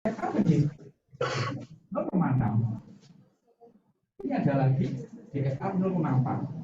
begini, 0,6. Ini ada lagi DFA 0,4.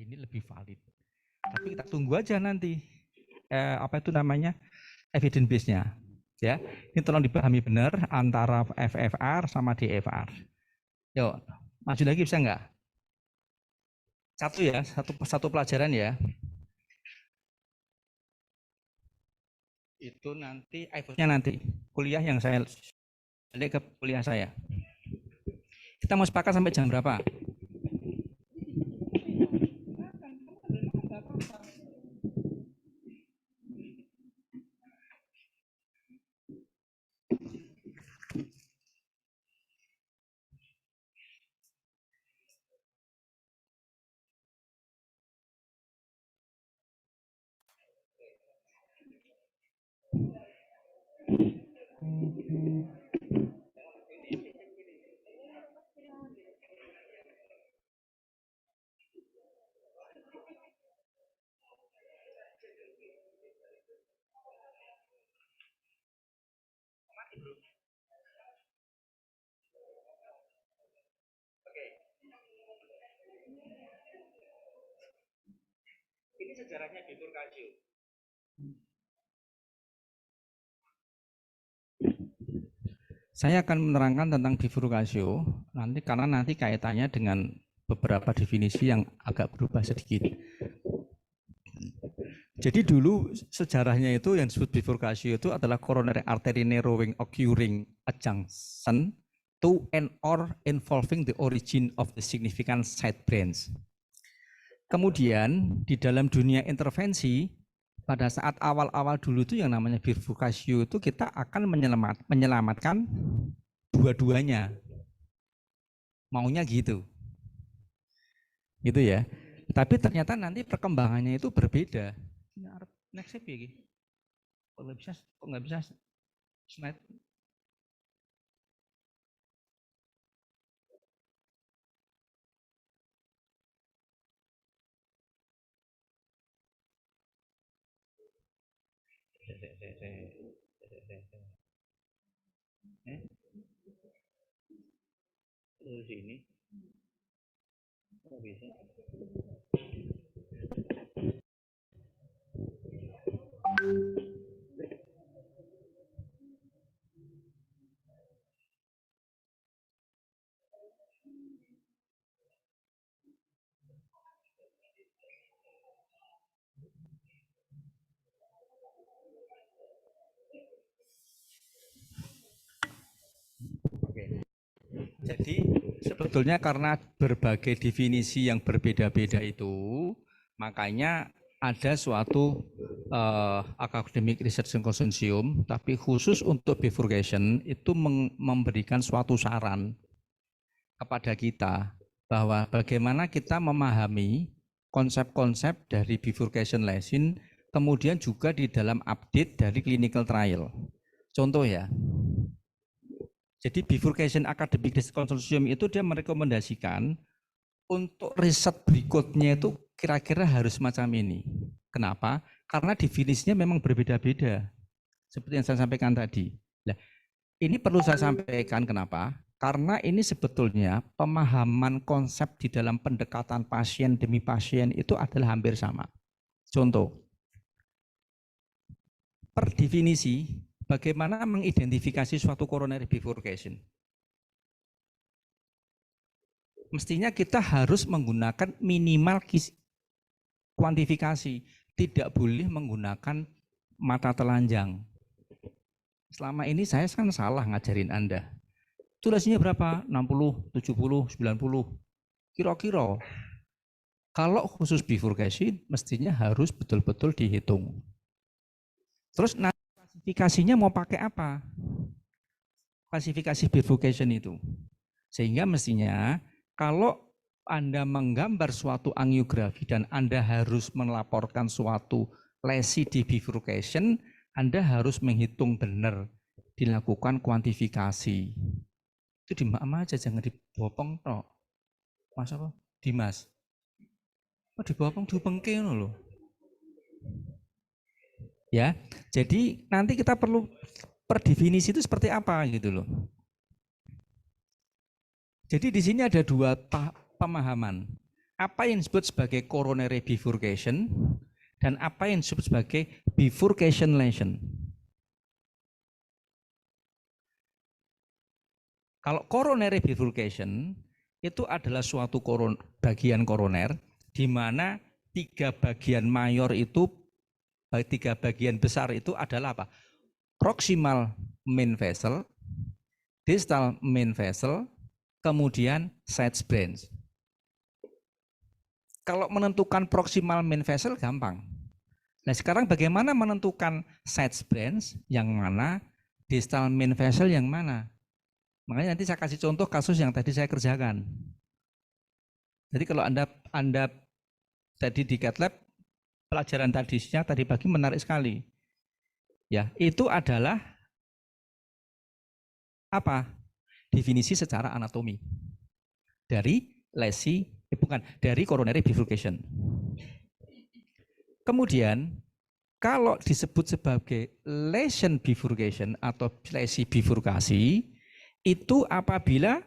Ini lebih valid. Tapi kita tunggu aja nanti apa itu namanya evidence base-nya. Ya, ini tolong dipahami benar antara FFR sama DFR. Yuk, maju lagi bisa nggak? Satu ya, satu pelajaran ya. Itu nanti iPhone-nya nanti kuliah yang saya balik ke kuliah saya. Kita mau sepakat sampai jam berapa? sejarahnya bifurkasio. Saya akan menerangkan tentang bifurkasio nanti karena nanti kaitannya dengan beberapa definisi yang agak berubah sedikit. Jadi dulu sejarahnya itu yang disebut bifurkasio itu adalah coronary artery narrowing occurring a junction to and or involving the origin of the significant side branch. Kemudian di dalam dunia intervensi pada saat awal-awal dulu itu yang namanya bifurkasio itu kita akan menyelamatkan dua-duanya. Maunya gitu. Gitu ya. Tapi ternyata nanti perkembangannya itu berbeda. Next step ya, kok nggak bisa slide. Sini. Oh, bisa. Jadi sebetulnya karena berbagai definisi yang berbeda-beda itu, makanya ada suatu academic research consortium, tapi khusus untuk bifurcation itu memberikan suatu saran kepada kita bahwa bagaimana kita memahami konsep-konsep dari bifurcation lesion, kemudian juga di dalam update dari clinical trial. Contoh ya. Jadi Bifurcation Academic Research Consortium itu dia merekomendasikan untuk riset berikutnya itu kira-kira harus macam ini. Kenapa? Karena definisinya memang berbeda-beda. Seperti yang saya sampaikan tadi. Nah, ini perlu saya sampaikan kenapa? Karena ini sebetulnya pemahaman konsep di dalam pendekatan pasien demi pasien itu adalah hampir sama. Contoh, per definisi, bagaimana mengidentifikasi suatu coronary bifurcation? Mestinya kita harus menggunakan minimal kuantifikasi, tidak boleh menggunakan mata telanjang. Selama ini saya kan salah ngajarin Anda. Durasinya berapa? 60, 70, 90. Kira-kira kalau khusus bifurcation mestinya harus betul-betul dihitung. Terus klasifikasinya mau pakai apa? Klasifikasi bifurcation itu. Sehingga mestinya kalau Anda menggambar suatu angiografi dan Anda harus melaporkan suatu lesi di bifurcation, Anda harus menghitung benar, dilakukan kuantifikasi. Itu di mama aja, jangan dibopong toh. Mas apa? Dimas. Oh, dibopong dibengke loh. Ya, jadi nanti kita perlu per definisi itu seperti apa gitu loh. Jadi di sini ada dua pemahaman. Apa yang disebut sebagai coronary bifurcation dan apa yang disebut sebagai bifurcation lesion. Kalau coronary bifurcation itu adalah suatu bagian koroner di mana tiga bagian mayor itu, tiga bagian besar itu adalah apa? Proximal main vessel, distal main vessel, kemudian side branch. Kalau menentukan proximal main vessel gampang. Nah sekarang bagaimana menentukan side branch yang mana, distal main vessel yang mana? Makanya nanti saya kasih contoh kasus yang tadi saya kerjakan. Jadi kalau Anda tadi di CAT Lab, pelajaran tadi pagi menarik sekali. Ya, itu adalah apa? Definisi secara anatomi dari lesi, dari coronary bifurcation. Kemudian kalau disebut sebagai lesion bifurcation atau lesi bifurkasi itu apabila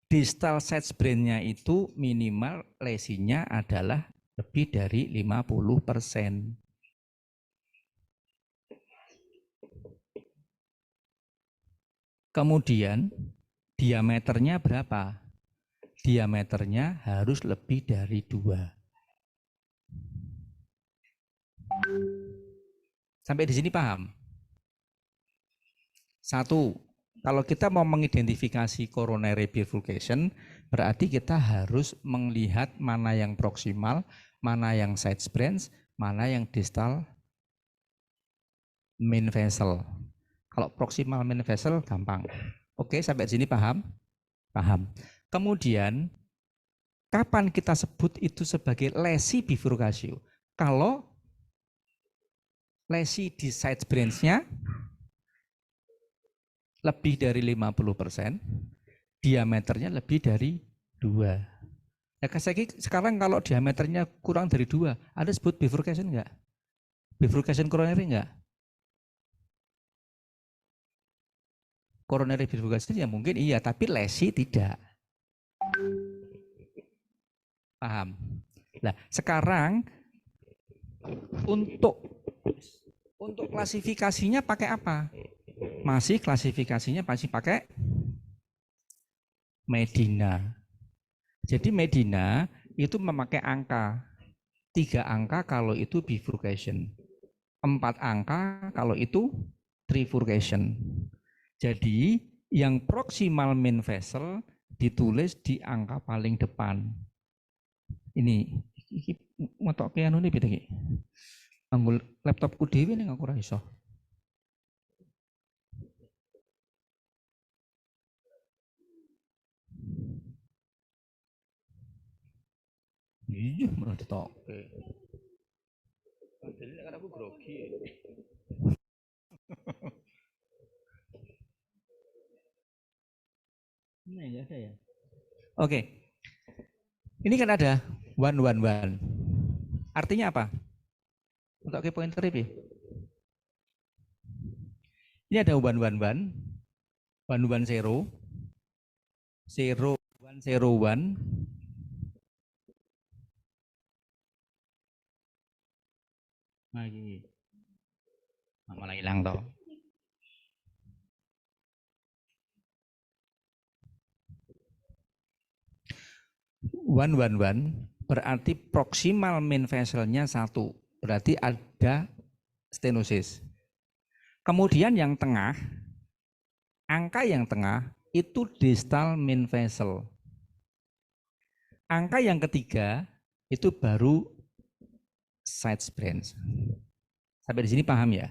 distal side brain-nya itu minimal lesinya adalah lebih dari 50%. Kemudian diameternya berapa? Diameternya harus lebih dari 2. Sampai di sini paham? Satu, kalau kita mau mengidentifikasi coronary bifurcation, berarti kita harus melihat mana yang proksimal, mana yang side branch, mana yang distal main vessel. Kalau proximal main vessel gampang. Oke, sampai sini paham? Paham. Kemudian, kapan kita sebut itu sebagai lesi bifurkasio? Kalau lesi di side branch-nya lebih dari 50%, diameternya lebih dari 2. Ya, sekarang kalau diameternya kurang dari 2, ada sebut bifurcation enggak? Bifurcation coronary enggak? Coronary bifurcation ya mungkin iya, tapi lesi tidak. Paham? Nah, sekarang untuk klasifikasinya pakai apa? Masih klasifikasinya pasti pakai Medina. Jadi Medina itu memakai angka. 3 angka kalau itu bifurcation. 4 angka kalau itu trifurcation. Jadi yang proximal main vessel ditulis di angka paling depan. Ini motok anu ini beda iki. Anggul laptopku dhewe ning aku ora iso. Iya, malah ditoke. Jadi kan aku grogi. Ini ya saya. Oke. Ini kan ada 111. Artinya apa? Untuk ke pointer ini. Ini ada 111, 110, 0101. Nah, ini. Malah hilang toh. One berarti proximal main vesselnya 1, berarti ada stenosis. Kemudian yang tengah, angka yang tengah itu distal main vessel. Angka yang ketiga itu baru side branch. Sampai di sini paham ya?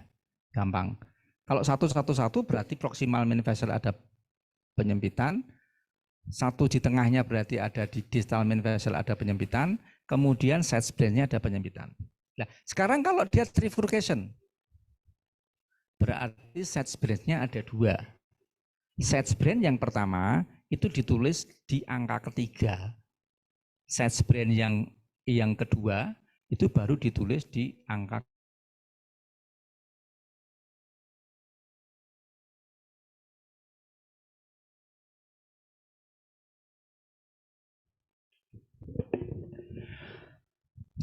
Gampang. Kalau 111 berarti proximal main vessel ada penyempitan, 1 di tengahnya berarti ada di distal main vessel ada penyempitan, kemudian side branch-nya ada penyempitan. Nah, sekarang kalau dia trifurcation, berarti side branch-nya ada 2. Side branch yang pertama itu ditulis di angka ketiga. Side branch yang kedua itu baru ditulis di angka.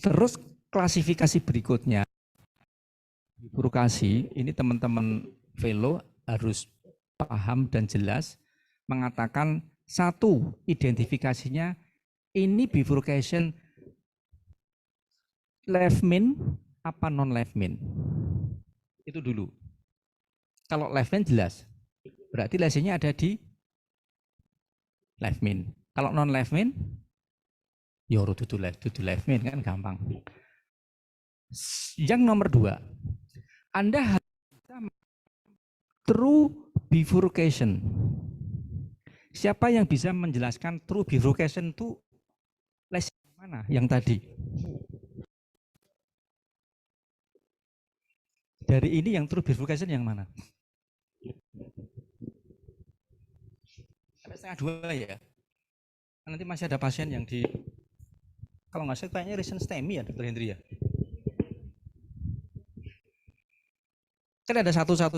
Terus klasifikasi berikutnya, bifurkasi, ini teman-teman fellow harus paham dan jelas, mengatakan satu, identifikasinya ini bifurcation left main apa non left main. Itu dulu. Kalau left main jelas, berarti lesinya ada di left main. Kalau non left main, ya dudu left main kan gampang. Yang nomor 2, Anda harus true bifurcation. Siapa yang bisa menjelaskan true bifurcation itu lesi mana yang tadi? Dari ini yang true bifurcation yang mana? Sampai setengah 2 ya. Nanti masih ada pasien yang di, kalau nggak salah kayaknya recent STEMI ya, Dr. Hendri ya. Kan ada 111,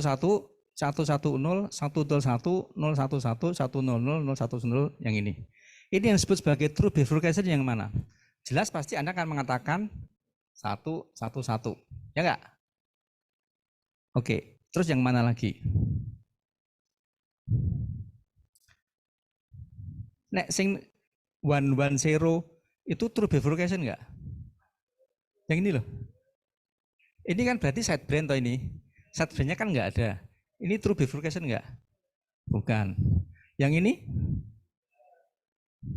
110, 121, 011, 100, 110 yang ini. Ini yang disebut sebagai true bifurcation yang mana? Jelas pasti Anda akan mengatakan 111. Ya enggak? Oke, terus yang mana lagi? Nek sing 110 itu true bifurcation enggak? Yang ini loh. Ini kan berarti side brand toh ini. Side brandnya kan enggak ada. Ini true bifurcation enggak? Bukan. Yang ini?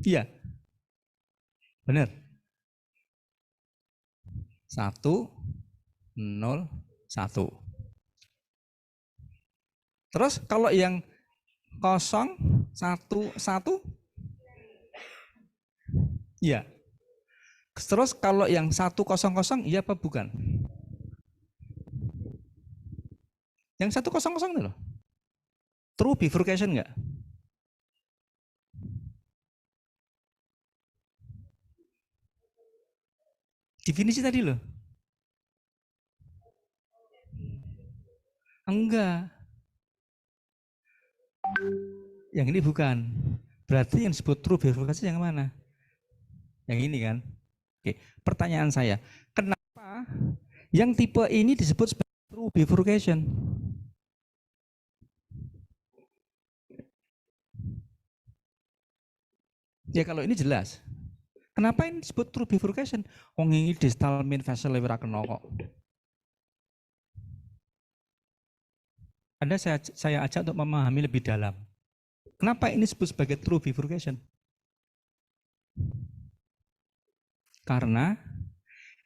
Iya. Benar. 1, 0, 1. Terus kalau yang 0, 1, 1? Iya. Terus kalau yang 100 iya apa bukan? Yang 100 itu loh. True bifurcation enggak? Definisi tadi loh. Enggak. Yang ini bukan. Berarti yang disebut true bifurcation yang mana? Yang ini kan? Oke, pertanyaan saya, kenapa yang tipe ini disebut sebagai true bifurcation? Ya kalau ini jelas. Kenapa ini disebut true bifurcation? Wong ini distal min vessel ora kena kok. Anda saya ajak untuk memahami lebih dalam. Kenapa ini disebut sebagai true bifurcation? Karena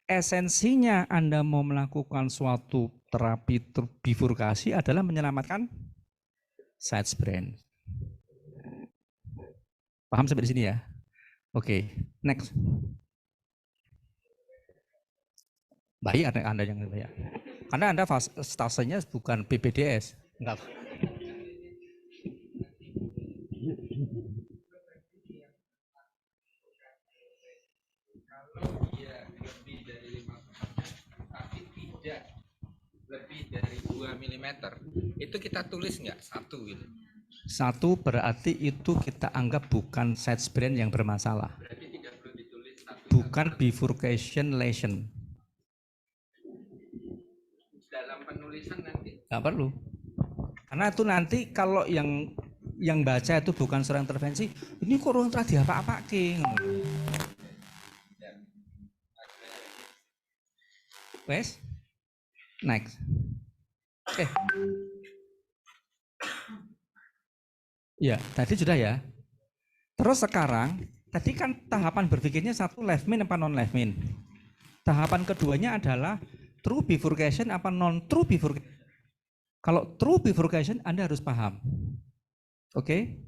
esensinya Anda mau melakukan suatu terapi bifurkasi adalah menyelamatkan side brand. Paham sampai di sini ya? Oke, next. Bayar Anda yang bayar. Karena Anda stasenya bukan BPDS. Enggak. Kalau dia lebih dari 5 tapi tidak lebih dari 2 mm, itu kita tulis nggak? 1 gitu. 1 berarti itu kita anggap bukan side brand yang bermasalah. Berarti tidak perlu ditulis 1. Bukan bifurcation lesion. Dalam penulisan nanti nggak perlu. Karena itu nanti kalau yang baca itu bukan seorang intervensi, ini kok orang telah diapa-apake. Wes, next. Ya, tadi sudah ya. Terus sekarang, tadi kan tahapan berpikirnya satu left min apa non left min. Tahapan keduanya adalah true bifurcation apa non true bifurcation. Kalau true bifurcation Anda harus paham. Oke?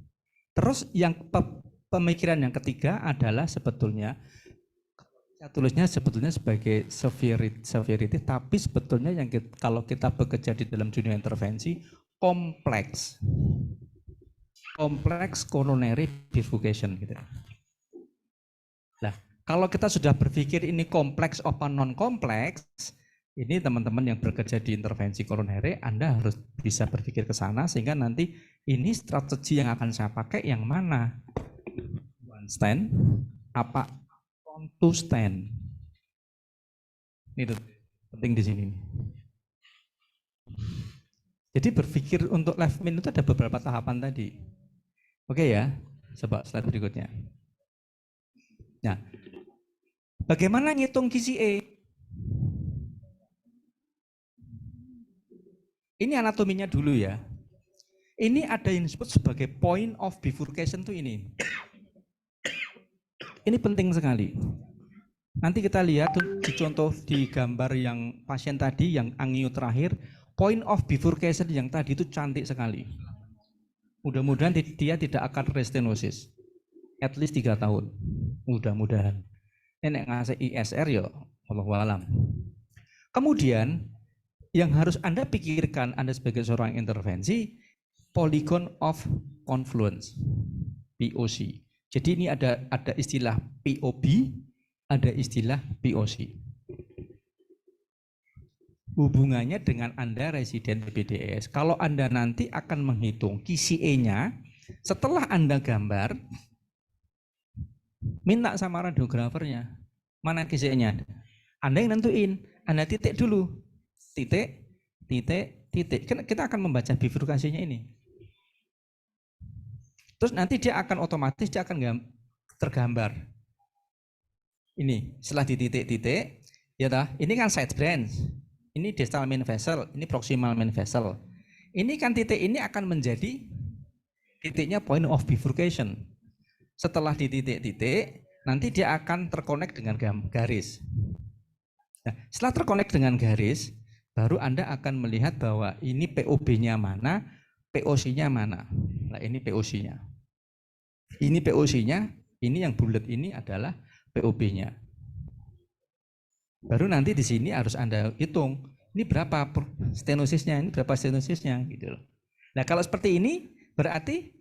Terus yang pemikiran yang ketiga adalah sebetulnya saya tulisnya sebetulnya sebagai severity, tapi sebetulnya yang kalau kita bekerja di dalam dunia intervensi kompleks coronary bifurcation gitu. Nah, kalau kita sudah berpikir ini kompleks apa non kompleks, ini teman-teman yang bekerja di intervensi koroneri, Anda harus bisa berpikir ke sana sehingga nanti ini strategi yang akan saya pakai yang mana? One stand apa on two stand? Itu penting di sini. Jadi berpikir untuk left min itu ada beberapa tahapan tadi. Oke ya, coba slide berikutnya. Nah, bagaimana ngitung KCA? Ini anatominya dulu ya. Ini ada yang disebut sebagai point of bifurcation tuh ini. Ini penting sekali. Nanti kita lihat di contoh di gambar yang pasien tadi yang angio terakhir, point of bifurcation yang tadi itu cantik sekali. Mudah-mudahan dia tidak akan restenosis. At least 3 tahun. Mudah-mudahan. Ini ngasih ISR ya, Allahu alam. Kemudian yang harus Anda pikirkan Anda sebagai seorang intervensi, polygon of confluence, POC. Jadi ini ada istilah POB, ada istilah POC. hubungannya dengan Anda residen PPDS. Kalau Anda nanti akan menghitung KCE-nya, setelah Anda gambar, minta sama radiografernya, mana KCE-nya? Anda yang nentuin, Anda titik dulu, titik, titik, titik. Kita akan membaca bifurkasinya ini. Terus nanti dia akan otomatis, dia akan tergambar. Ini, setelah di titik-titik, ya dah, ini kan side branch. Ini distal main vessel, ini proximal main vessel. Ini kan titik ini akan menjadi titiknya point of bifurcation. Setelah di titik-titik, nanti dia akan terkonek dengan garis. Nah, setelah terkonek dengan garis, baru Anda akan melihat bahwa ini POB-nya mana, POC-nya mana. Nah, ini POC-nya. Ini POC-nya, ini yang bulat ini adalah POB-nya. Baru nanti di sini harus Anda hitung, ini berapa stenosisnya, ini berapa stenosisnya gitu loh. Nah, kalau seperti ini berarti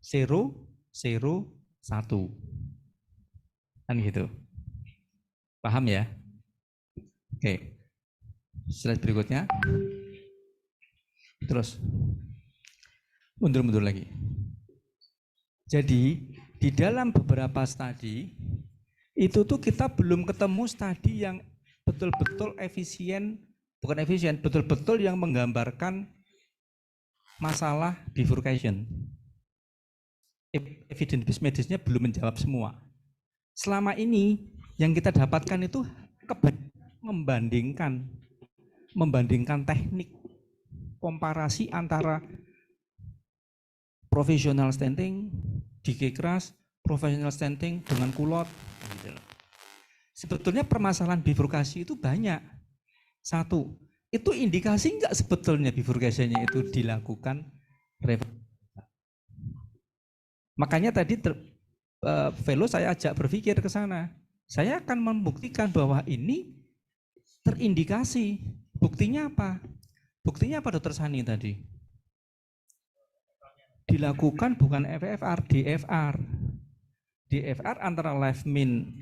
0, 0, 1. Kan gitu. Paham ya? Oke. Slide berikutnya. Terus mundur-mundur lagi. Jadi di dalam beberapa studi itu tuh kita belum ketemu studi yang betul-betul efisien, bukan efisien, betul-betul yang menggambarkan masalah bifurcation. Evidence based medisnya belum menjawab semua. Selama ini yang kita dapatkan itu membandingkan teknik komparasi antara professional stenting, DG keras, professional stenting dengan kulot. Sebetulnya permasalahan bifurkasi itu banyak. Satu, itu indikasi enggak sebetulnya bifurkasinya itu dilakukan. Makanya tadi Velo saya ajak berpikir ke sana. Saya akan membuktikan bahwa ini terindikasi. Buktinya apa? Buktinya apa Dr. Sani tadi? Dilakukan bukan FFR, DFR. DFR antara left min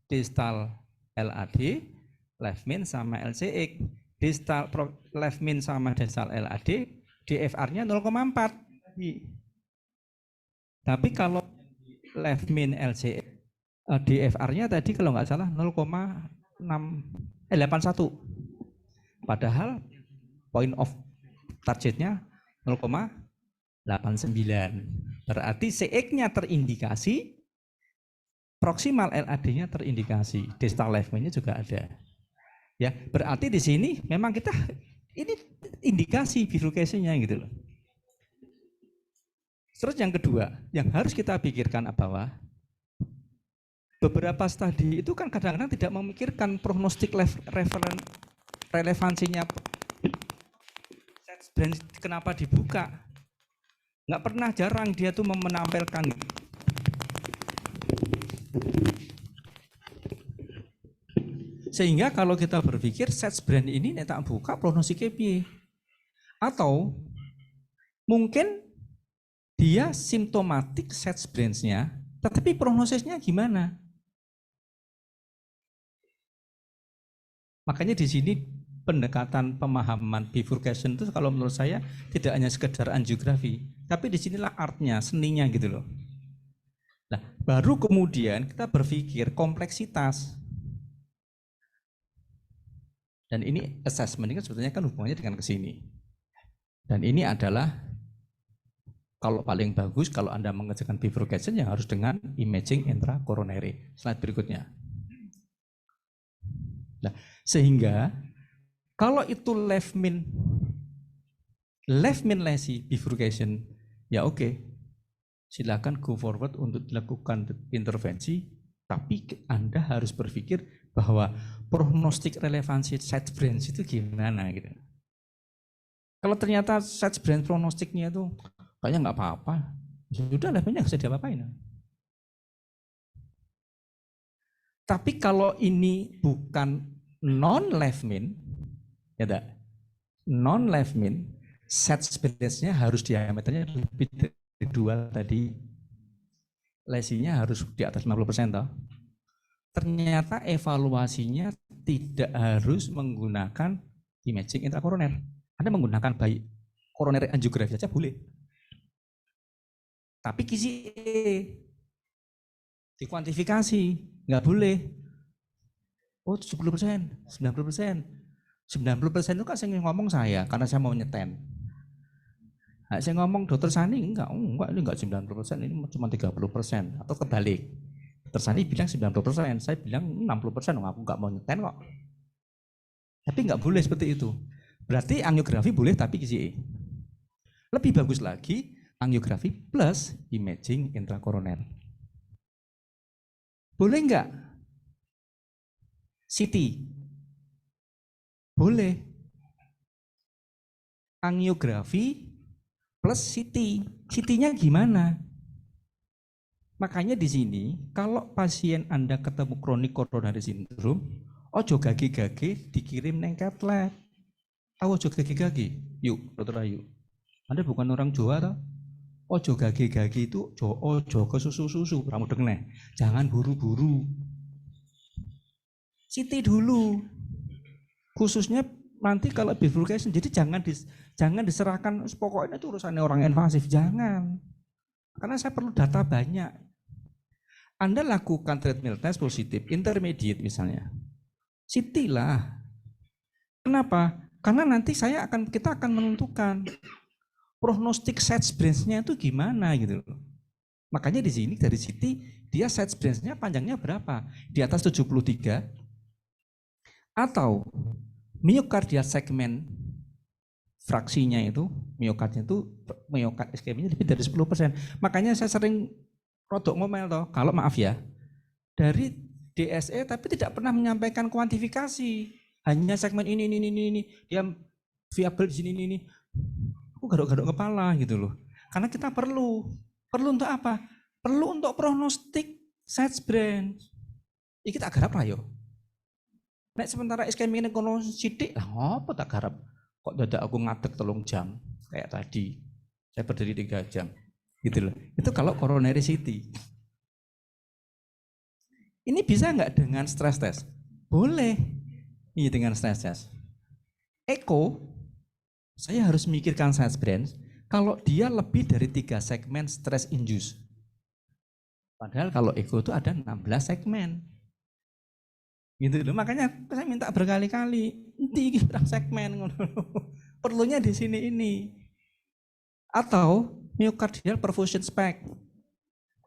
distal LAD, left min sama LCX, distal left min sama distal LAD, DFR-nya 0,4. Tapi kalau left min LCX, DFR-nya tadi kalau nggak salah 0,81. Padahal point of targetnya 0,89. Berarti CX-nya terindikasi, proximal LAD-nya terindikasi, distal left min-nya juga ada. Ya, berarti di sini memang kita ini indikasi bifurkasinya gitu loh. Terus yang kedua, yang harus kita pikirkan apa? Beberapa studi itu kan kadang-kadang tidak memikirkan prognostik relevansinya. Kenapa dibuka? Nggak pernah, jarang dia tuh menampilkan. Sehingga kalau kita berpikir set brand ini tak buka prognosiknya piye? Atau mungkin dia simptomatik set brands-nya, tetapi prognosisnya gimana? Makanya di sini pendekatan pemahaman bifurcation itu kalau menurut saya tidak hanya sekedar angiografi, tapi disinilah artnya, seninya gitu loh. Nah, baru kemudian kita berpikir kompleksitas. Dan ini assessment ini sebetulnya kan hubungannya dengan kesini. Dan ini adalah kalau paling bagus kalau Anda mengerjakan bifurcation yang harus dengan imaging intracoronary. Slide berikutnya. Nah, sehingga kalau itu left min lesi bifurcation, ya oke. Silakan go forward untuk dilakukan intervensi, tapi Anda harus berpikir bahwa prognostik relevansi set branch itu gimana gitu. Kalau ternyata set branch prognostiknya itu kayaknya nggak apa-apa, sudah levelnya nggak bisa diapa-apain. Tapi kalau ini bukan non left min, ya tak? Non left min, set branch-nya harus diameternya lebih dari 2 tadi. Lesinya harus di atas 50% toh. Ternyata evaluasinya tidak harus menggunakan imaging intrakoroner. Anda menggunakan baik koroner angiografi saja boleh. Tapi KCE dikuantifikasi, nggak boleh. Oh 70%, 90%. 90% itu kan saya ngomong saya, karena saya mau nyeten. Nah, saya ngomong dokter Sani, enggak ini enggak 90%, ini cuma 30%. Atau kebalik. Dokter Sani bilang 90%, saya bilang 60%, aku enggak mau nyeten kok. Tapi enggak boleh seperti itu. Berarti angiografi boleh tapi KCE. Lebih bagus lagi, angiografi plus imaging intrakoroner. Boleh enggak? CT. Boleh. Angiografi plus CT. CT-nya gimana? Makanya di sini, kalau pasien Anda ketemu kronik coronary syndrome, ojo gage-gage dikirim neng cath lab. Ojo gage-gage. Yuk, Dokter Ayu. Anda bukan orang Jawa toh? Ojo gage-gage itu ojo ke susu-susu, kamu dengar. Jangan buru-buru. CT dulu. Khususnya nanti kalau bifurcation, jadi jangan diserahkan pokoknya itu urusannya orang invasif, jangan. Karena saya perlu data banyak. Anda lakukan treadmill test positif, intermediate misalnya. CT lah. Kenapa? Karena nanti kita akan menentukan prognostik set branch-nya itu gimana gitu loh. Makanya di sini dari CT dia set branch-nya panjangnya berapa? Di atas 73 atau myocardial segmen fraksinya itu, myokardnya itu myokard iskemia lebih dari 10%. Makanya saya sering rodok ngomel toh, kalau maaf ya, dari DSE tapi tidak pernah menyampaikan kuantifikasi. Hanya segmen ini, dia viable di sini ini. Aku garuk-garuk kepala gitu loh. Karena kita perlu untuk apa? Perlu untuk prognostik set branch. Iki tak garap lah yo. Nek sementara iskemia ini kono sidik lah, apa tak garap? Kok dadak aku ngadeg 3 jam kayak tadi. Saya berdiri 3 jam. Gitu loh. Itu kalau coronary CT. Ini bisa nggak dengan stress test? Boleh. Iya dengan stress test. Echo, saya harus mikirkan set branch kalau dia lebih dari 3 segmen stress induce. Padahal kalau echo itu ada 16 segmen. Gitu loh. Makanya saya minta berkali-kali, ini berapa segmen, perlunya di sini ini. Atau myocardial perfusion spec.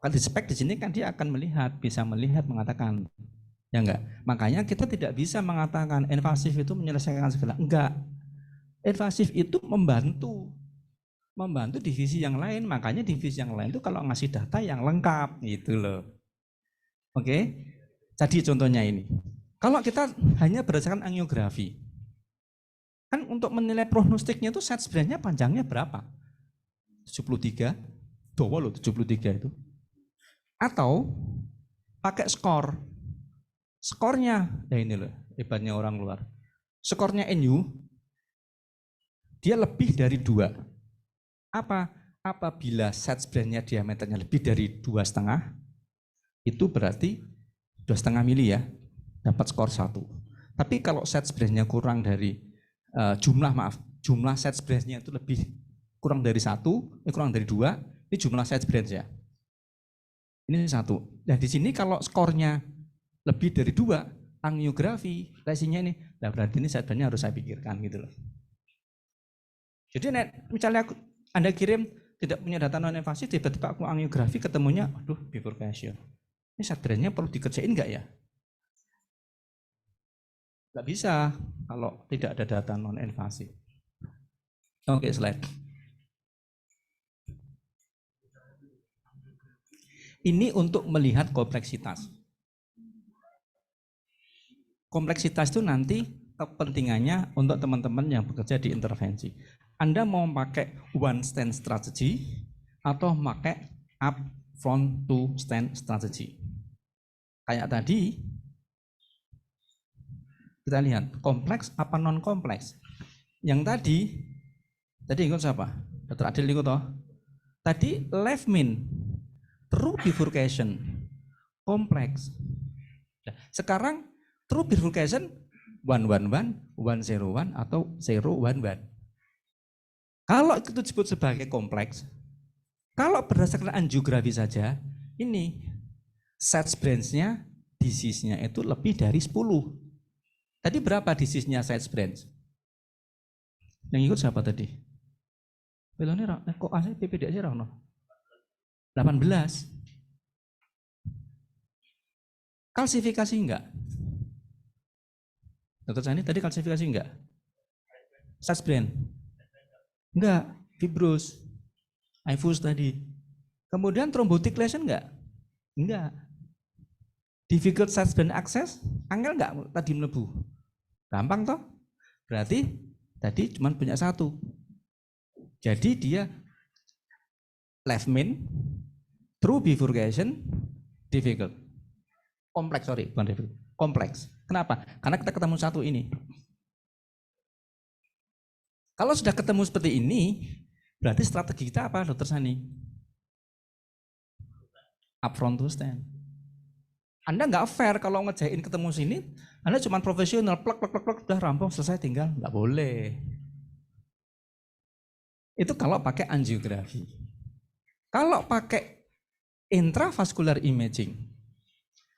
Kalau di spek di sini kan dia akan bisa melihat, mengatakan, ya enggak. Makanya kita tidak bisa mengatakan invasif itu menyelesaikan segala. Enggak. Invasif itu membantu divisi yang lain. Makanya divisi yang lain itu kalau ngasih data yang lengkap, gitu loh. Oke. Jadi contohnya ini. Kalau kita hanya berdasarkan angiografi, kan untuk menilai prognostiknya itu set branch-nya panjangnya berapa? 73, dawa loh 73 itu. Atau pakai skor. Skornya, ya ini loh hebatnya orang luar. Skornya NU, dia lebih dari 2. Apa? Apabila set branch-nya diameternya lebih dari 2,5, itu berarti 2,5 mili ya. Dapat skor 1. Tapi kalau set branch-nya kurang dari jumlah set branch-nya itu lebih kurang dari 1, kurang dari 2, ini jumlah set branch ya. Ini 1. Nah di sini kalau skornya lebih dari 2, angiografi, lesinya ini, nah berarti ini set branch-nya harus saya pikirkan gitu loh. Jadi misalnya Anda kirim tidak punya data non invasif, tiba-tiba aku angiografi ketemunya, aduh bifurcation. Ini set branch-nya perlu dikerjain enggak ya? Nggak bisa kalau tidak ada data non-invasif. Oke, slide. Ini untuk melihat kompleksitas. Kompleksitas itu nanti kepentingannya untuk teman-teman yang bekerja di intervensi. Anda mau pakai one stand strategy atau pakai up front to stand strategy. Kayak tadi, kita lihat kompleks apa non kompleks. Yang tadi ikut siapa? Dr. Adil ikut toh? Tadi left min, true bifurcation, kompleks. Nah, sekarang true bifurcation 111, 101 atau 011. Kalau itu disebut sebagai kompleks, kalau berdasarkan angiografi saja, ini set branch-nya, disease-nya itu lebih dari 10. Tadi berapa disease-nya set branch? Yang ikut siapa tadi? Belonnya kok asli PPDS ya 18. Kalsifikasi enggak? Dokter Sani tadi kalsifikasi enggak? Set branch? Enggak, fibrous. Ifus tadi. Kemudian thrombotic lesion enggak? Enggak. Difficult suspend access, angel enggak tadi melebu? Gampang toh? Berarti tadi cuma punya satu. Jadi dia left main, true bifurcation, difficult. Kompleks, sorry, bukan difficult. Kompleks. Kenapa? Karena kita ketemu satu ini. Kalau sudah ketemu seperti ini, berarti strategi kita apa, Dokter Sani? Upfront to stand. Anda nggak fair kalau ngejain ketemu sini, Anda cuma profesional, plek, udah rampung, selesai, tinggal. Nggak boleh. Itu kalau pakai angiografi. Kalau pakai intravascular imaging,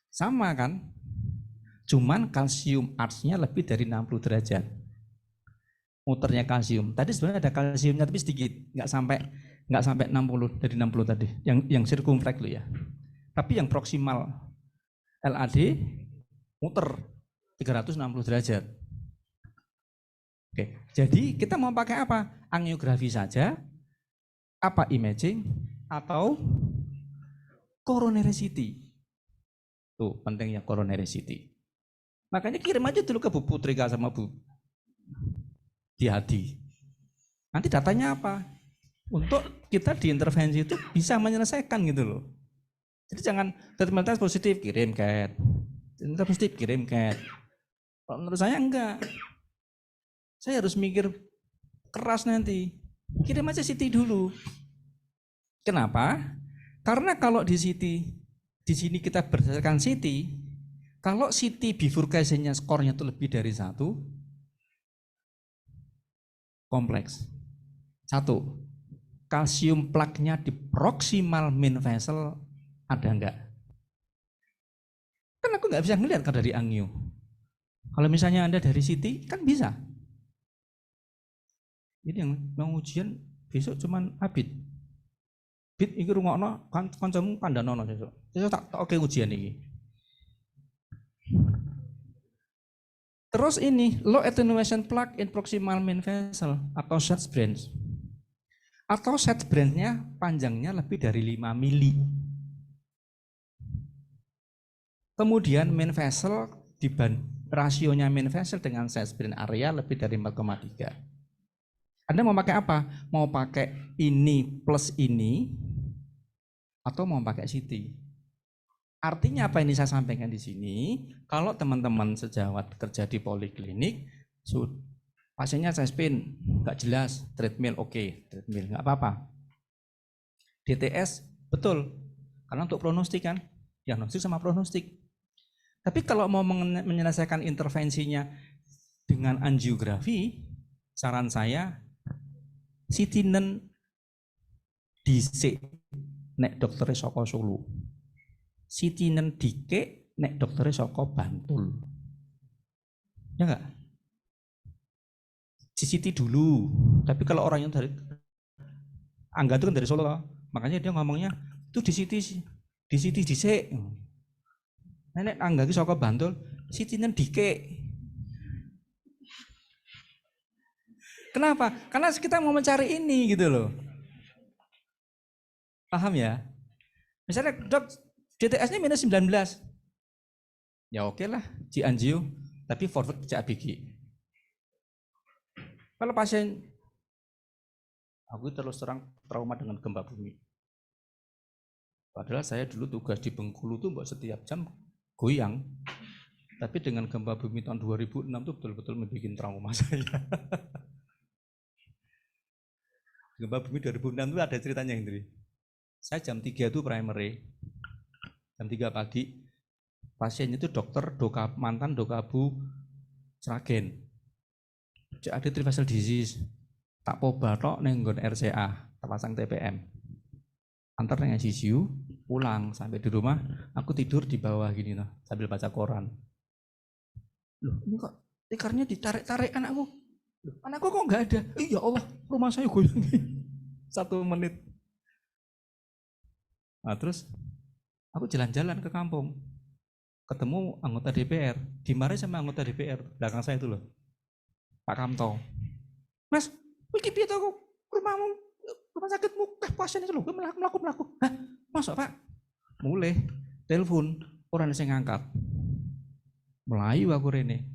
sama kan? Cuman kalsium artsnya lebih dari 60 derajat. Muternya kalsium. Tadi sebenarnya ada kalsiumnya tapi sedikit, nggak sampai 60 dari 60 tadi. Yang circumflex lo ya. Tapi yang proksimal LAD muter 360 derajat. Oke, jadi kita mau pakai apa? Angiografi saja, apa imaging, atau coronary CT. Tuh pentingnya coronary CT. Makanya kirim aja dulu ke Bu Putrika sama Bu Hadi. Nanti datanya apa? Untuk kita diintervensi itu bisa menyelesaikan gitu loh. Jadi jangan treatment test positif kirim CAT, treatment positif kirim CAT. Kalau menurut saya enggak. Saya harus mikir keras nanti. Kirim aja CT dulu. Kenapa? Karena kalau di sini kita berdasarkan CT, kalau CT bifurcation-nya skornya itu lebih dari 1, kompleks. 1, kalsium plaknya di proximal main vessel ada enggak? Kan aku nggak bisa ngelihat kan dari angio. Kalau misalnya Anda dari CT kan bisa. Jadi yang mau ujian besok cuman Abid. Bid iki rungokno kan kancamu kandhanono sesuk. Sesuk tak oke ujian iki. Terus ini low attenuation plaque in proximal main vessel atau set branch. Atau set branch-nya panjangnya lebih dari 5 mili. Kemudian main vessel rasionya main vessel dengan set branch area lebih dari 4,3. Anda mau pakai apa? Mau pakai ini plus ini atau mau pakai CT? Artinya apa ini saya sampaikan di sini? Kalau teman-teman sejawat kerja di poliklinik, pasiennya chest pain, nggak jelas, treadmill oke, treadmill nggak apa-apa. DTS betul, karena untuk prognostik kan, diagnostik sama prognostik. Tapi kalau mau menyelesaikan intervensinya dengan angiografi, saran saya sitinen dhisik nek doktere saka Solo. Sitinen dike nek doktere saka Bantul. Ya enggak? Siti dulu. Tapi kalau orangnya dari Angga itu kan dari Solo, makanya dia ngomongnya itu di Siti dhisik. Nek Angga iki saka Bantul, sitinen dike. Kenapa? Karena kita mau mencari ini gitu loh. Paham ya? Misalnya dok DTS-nya minus 19. Ya oke lah, angio, tapi forward ke ABG. Kalau pasien, aku terus terang trauma dengan gempa bumi. Padahal saya dulu tugas di Bengkulu tuh mbak setiap jam goyang. Tapi dengan gempa bumi tahun 2006 tuh betul-betul membuat trauma saya. Gempa bumi 2006 itu ada ceritanya Hendri. Saya jam 3 itu primary, jam 3 pagi, pasien itu dokter mantan dokabu Sragen. Cek ada trifacial disease. Tak poba tok ning nggon RCA, tak pasang TPM. Antar nang ICU, pulang sampai di rumah, aku tidur di bawah gini loh, sambil baca koran. Loh, ini kok tikarnya ditarik-tarik anakku. Loh, anakku kok nggak ada? Ya Allah, rumah saya goyang. 1 menit. Nah, terus aku jalan-jalan ke kampung, ketemu anggota DPR, dimarahin sama anggota DPR belakang saya itu loh, Pak Kamto. Mas, iki piye to rumahmu, rumah sakitmu pasien itu loh, melaku. Hah, masuk Pak? Mulai telepon, orang yang ngangkat. Melayu aku rene.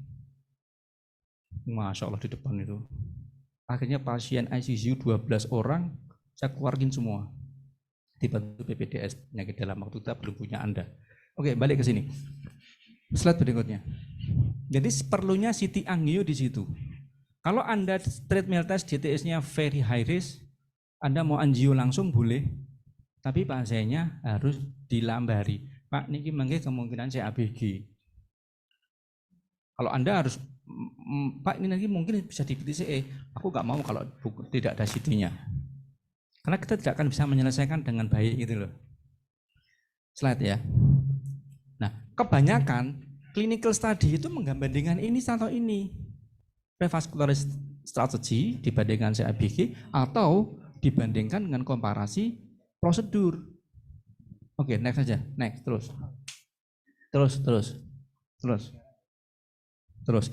Masya Allah di depan itu. Akhirnya pasien ICU 12 orang, saya keluarin semua. Dibantu BPDS, penyakit dalam waktu kita belum punya Anda. Oke, balik ke sini. Slide berikutnya. Jadi perlunya CT angio di situ. Kalau Anda treadmill test DTS-nya very high risk, Anda mau angio langsung boleh, tapi pasiennya harus dilambari. Pak, niki mangke kemungkinan saya ABG. Kalau Anda harus, Pak ini nanti mungkin bisa di PTCE, aku nggak mau kalau tidak ada CT-nya. Karena kita tidak akan bisa menyelesaikan dengan baik gitu loh. Slide ya. Nah, kebanyakan clinical study itu menggabungkan ini atau ini. Revascular strategy dibandingkan CABG atau dibandingkan dengan komparasi prosedur. Oke, next saja. Next, terus.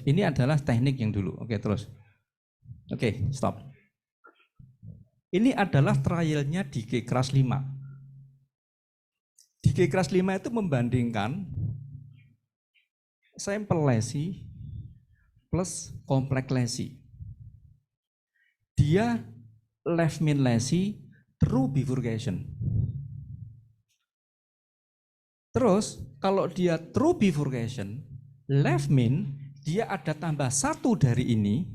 Ini adalah teknik yang dulu. Oke, terus. Oke, stop. Ini adalah trialnya di G-Cras 5. Di G-Cras 5 itu membandingkan sampel lesi plus kompleks lesi. Dia left min lesi true bifurcation. Terus kalau dia true bifurcation, left min dia ada tambah 1 dari ini,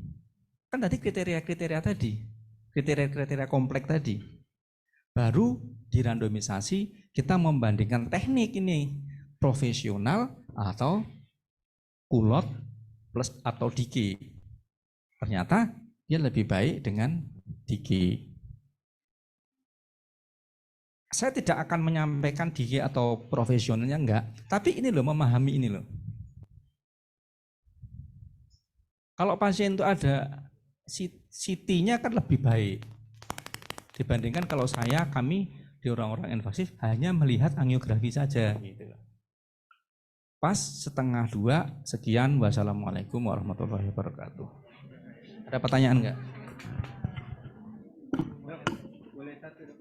kan tadi kriteria-kriteria tadi, kriteria-kriteria kompleks tadi. Baru dirandomisasi kita membandingkan teknik ini, profesional atau kulot plus atau diki. Ternyata dia lebih baik dengan diki. Saya tidak akan menyampaikan diki atau profesionalnya enggak, tapi ini loh, memahami ini loh. Kalau pasien itu ada CT-nya kan lebih baik dibandingkan kalau kami di orang-orang invasif hanya melihat angiografi saja gitu. Pas 1:30, sekian, wassalamualaikum warahmatullahi wabarakatuh. Ada pertanyaan enggak? Boleh satu, Dok.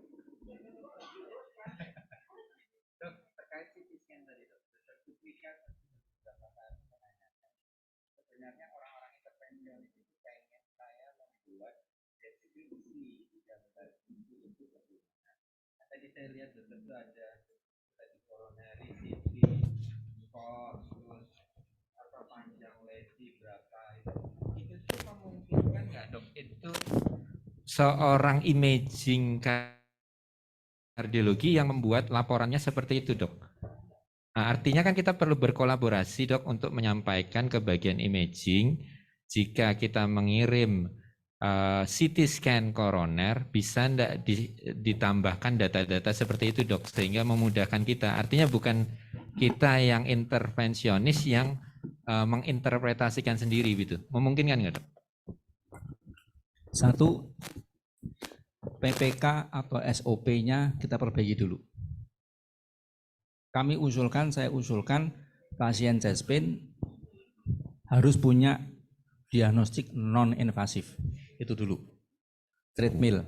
Dok, terkait CT scan tadi, Dok. Sebenarnya orang-orang intervensionis itu pengen saya membuat definisi di daftar itu bagaimana. Tadi saya lihat dokter itu ada tadi coronary CT, kos, terus apa panjang lesi berapa itu tuh memungkinkan nggak dok itu seorang imaging kardiologi yang membuat laporannya seperti itu dok? Nah, artinya kan kita perlu berkolaborasi dok untuk menyampaikan ke bagian imaging. Jika kita mengirim CT scan koroner, bisa enggak ditambahkan data-data seperti itu dok, sehingga memudahkan kita. Artinya bukan kita yang intervensionis yang menginterpretasikan sendiri gitu. Memungkinkan nggak dok? Satu, PPK atau SOP-nya kita perbaiki dulu. Saya usulkan pasien chest pain harus punya diagnostik non-invasif. Itu dulu. Treadmill.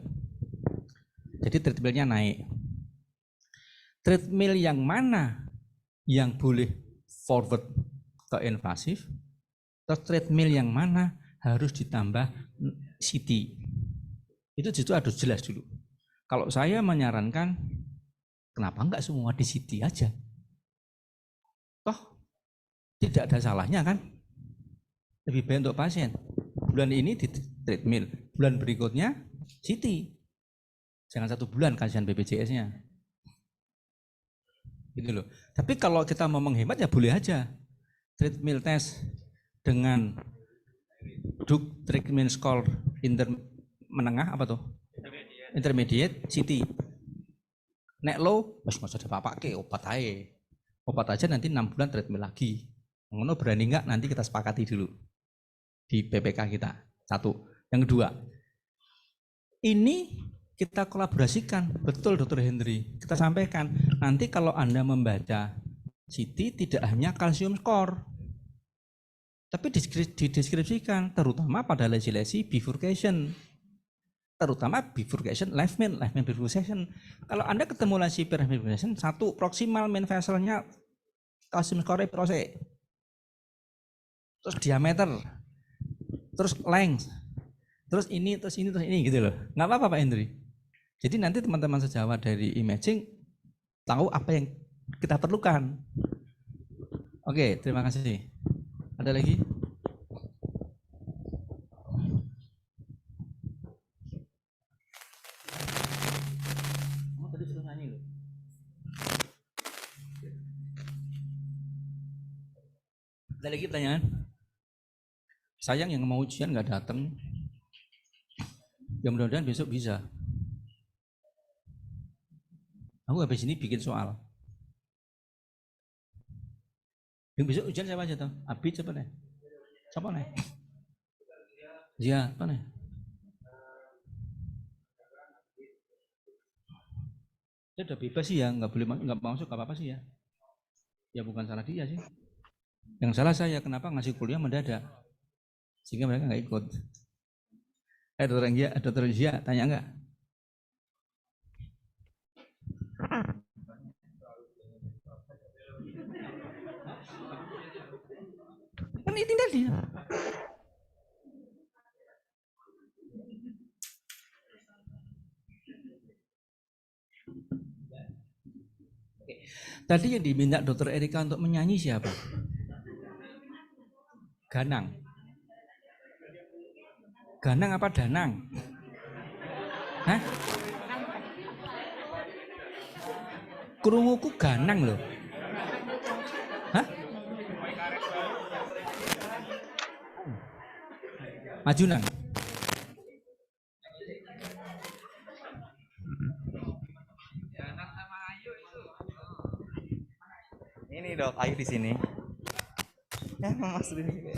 Jadi treadmillnya naik. Treadmill yang mana yang boleh forward ke invasif? Terus treadmill yang mana harus ditambah CT? Itu justru harus jelas dulu. Kalau saya menyarankan, kenapa enggak semua di CT aja? Toh tidak ada salahnya kan? Lebih baik untuk pasien. Bulan ini di treadmill, bulan berikutnya CT. Jangan 1 bulan kasihan BPJS-nya. Gitu loh. Tapi kalau kita mau menghemat ya boleh aja. Treadmill test dengan Duk treatment score menengah apa tuh? Intermediate, CT. Nek low, wis nggak usah dipakai obat aja. Obat aja nanti 6 bulan treatment lagi. Ngono berani nggak? Nanti kita sepakati dulu di PPK kita. Satu. Yang kedua, ini kita kolaborasikan, betul Dr. Henry. Kita sampaikan, nanti kalau Anda membaca CT tidak hanya kalsium score, tapi dideskripsikan, terutama pada lesi-lesi bifurcation. Terutama bifurcation left main bifurcation. Kalau Anda ketemu lesi bifurcation, satu proximal main vesselnya kalsium score prose, terus diameter, terus length, terus ini gitu loh. Nggak apa-apa Pak Hendri. Jadi nanti teman-teman sejawat dari imaging tahu apa yang kita perlukan. Oke, terima kasih. Ada lagi? Tadi sudah nyanyi loh. Ada lagi pertanyaan? Sayang yang mau ujian nggak datang. Ya mudah-mudahan besok bisa. Aku habis ini bikin soal. Yang besok ujian siapa aja tuh? Abid siapa nih? Siapa nih? Iya, apa nih? Dia udah bebas sih ya, nggak boleh nggak masuk nggak apa-apa sih ya. Ya bukan salah dia sih. Yang salah saya kenapa ngasih kuliah mendadak sehingga mereka nggak ikut. Dokter Gia, tanya nggak? Kan itu tadi. Tadi yang diminta Dokter Erika untuk menyanyi siapa? Ganang. Ganang apa Danang? Hah? Krunguku Ganang loh. Hah? Maju nang. Ini Dok, Ayu di sini. Ya, Mas di sini.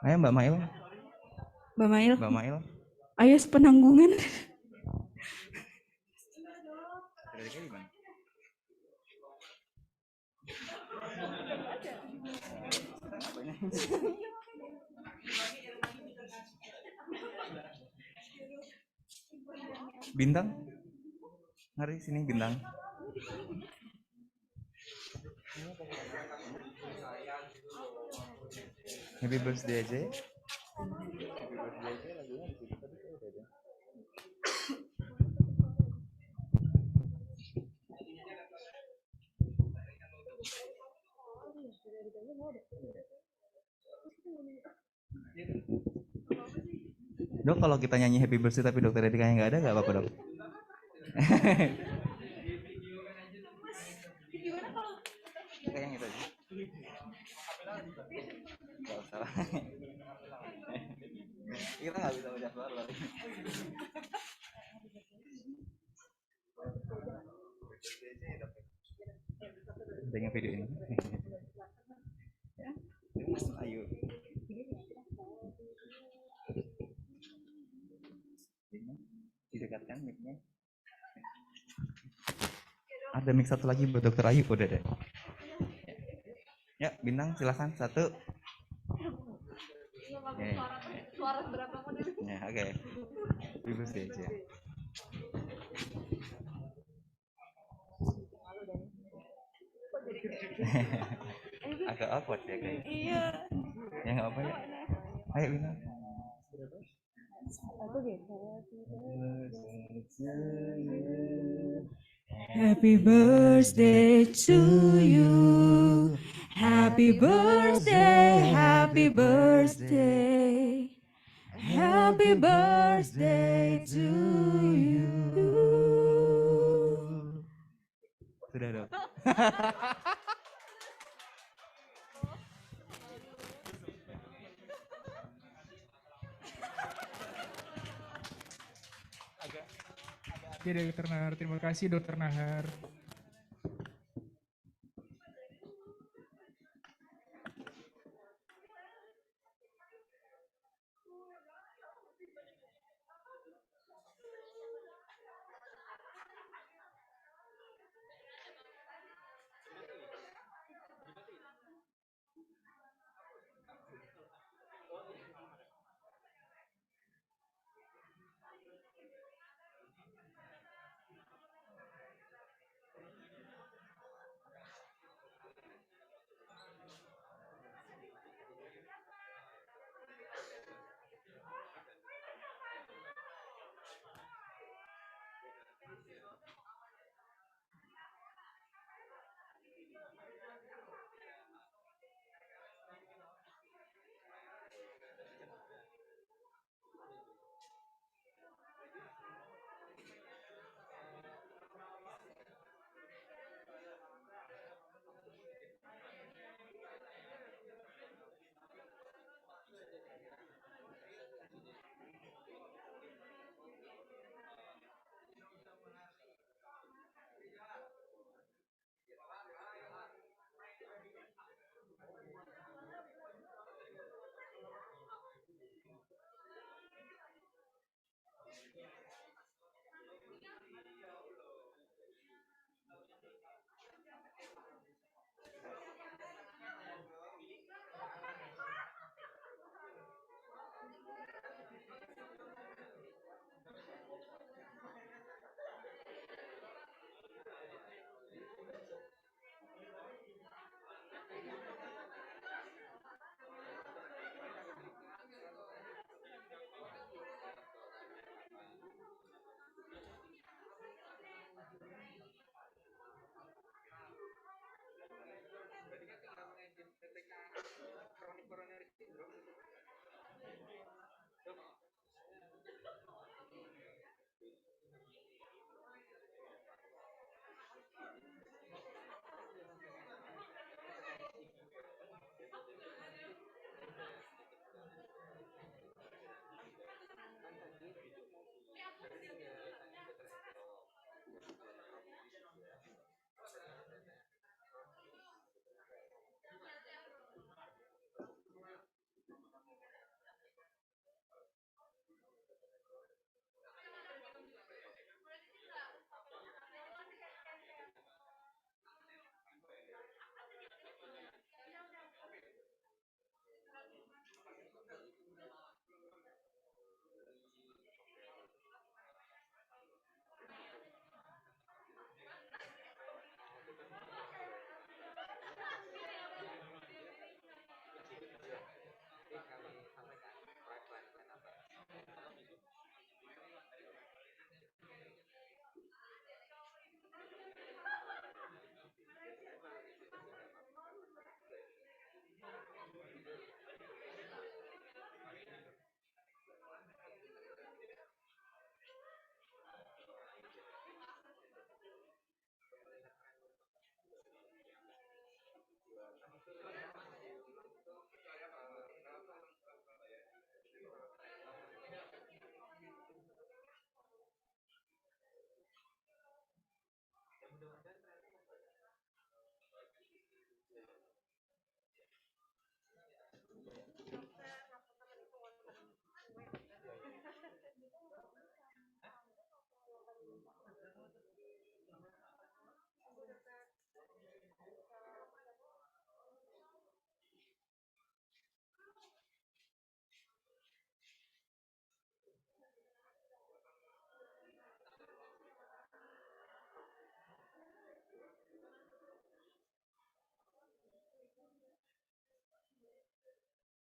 Ayo Mbak Mail. Mbak Mail. Mbak Mail. Ayo sepenanggungan. Bintang. Mari sini Bintang. Happy birthday aja. Happy birthday aja lagunya di situ tadi saya udah ada. Dok, kalau kita nyanyi happy birthday tapi Dokter Erika nggak ada, nggak apa-apa Dok? Kayak yang itu aja. Nggak usah. Kita nggak bisa baca suara loh. Dengan video ini. Ayo. Didekatkan mic-nya. Ada mic satu lagi buat Dokter Ayu, udah deh. Ya, Bintang silakan satu. Suara berapa menit? Ya, oke. Ibu sih aja. Agak awkward ya kayaknya. Iya. Ya nggak apa ya. Ayo Bintang. Happy birthday to you. Happy birthday, happy birthday. Happy birthday to you. Sudah dok. Oke, Dokter Nahar. Terima kasih, Dokter Nahar.